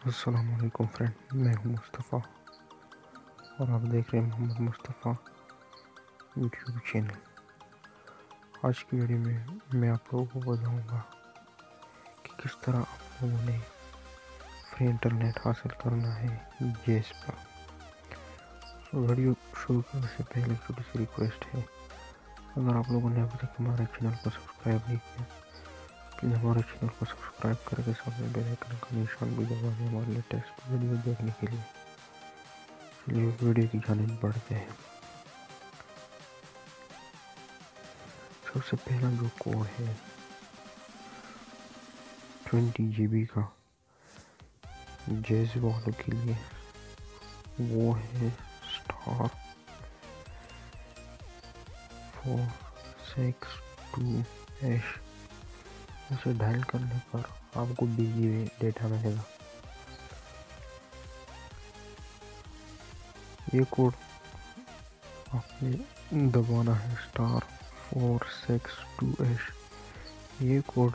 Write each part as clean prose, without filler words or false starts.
السلام علیکم فرینڈ، میں ہوں مصطفیٰ اور آپ دیکھ رہے ہیں محمد مصطفیٰ یوٹیوب چینل۔ آج کی ویڈیو میں میں آپ لوگوں کو بتاؤں گا کہ کس طرح آپ لوگوں نے فری انٹرنیٹ حاصل کرنا ہے جیس پر۔ ویڈیو شروع کرنے سے پہلے چھوٹی سی ریکویسٹ ہے، اگر آپ لوگوں نے ابھی تک ہمارے چینل کو سبسکرائب نہیں کیا پلیز ہمارے چینل کو سبسکرائب کر کے سامنے بیل آئیکن کا نشان بھی دبا دیں ہمارے لیٹسٹ ویڈیو دیکھنے کے لیے۔ چلیے ویڈیو کی جانب بڑھتے ہیں۔ سب سے پہلا جو کوڈ ہے 20 GB کا جیز والوں کے لیے، وہ ہے *462#۔ اسے ڈائل کرنے پر آپ کو بجلی ڈیٹا ملے گا۔ یہ کوڈ آپ نے دبانا ہے *462#۔ یہ کوڈ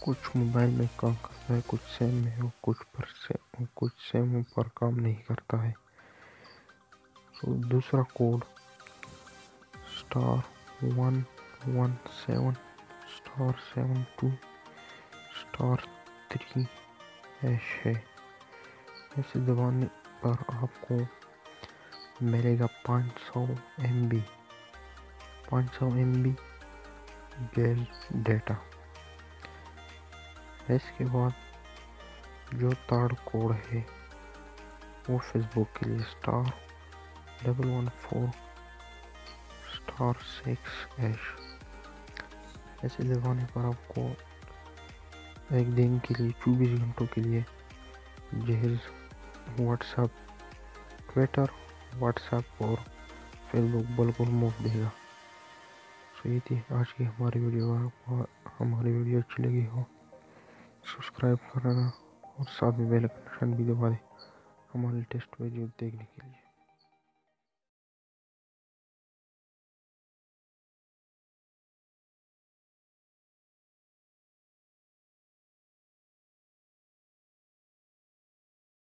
کچھ موبائل میں کام کرتا ہے، کچھ سیم میں اور کچھ سیموں پر کام نہیں کرتا ہے۔ دوسرا کوڈ *117*72*3# ہے۔ اسے دبانے پر آپ کو ملے گا 500 MB گیل ڈیٹا۔ اس کے بعد جو تھرڈ کوڈ ہے وہ فیس بک کے لیے *114*6#۔ ایسے دبانے پر آپ کو ایک دن کے لیے 24 گھنٹوں کے لیے جہیز واٹس ایپ، ٹویٹر، اور فیس بک بالکل مفت دے گا۔ یہ تھی آج کی ہماری ویڈیو۔ ہماری ویڈیو اچھی لگی ہو سبسکرائب کرنا اور ساتھ میں بیل آئیکن بھی دبا دیں ہماری لیٹسٹ ویڈیو دیکھنے کے لیے۔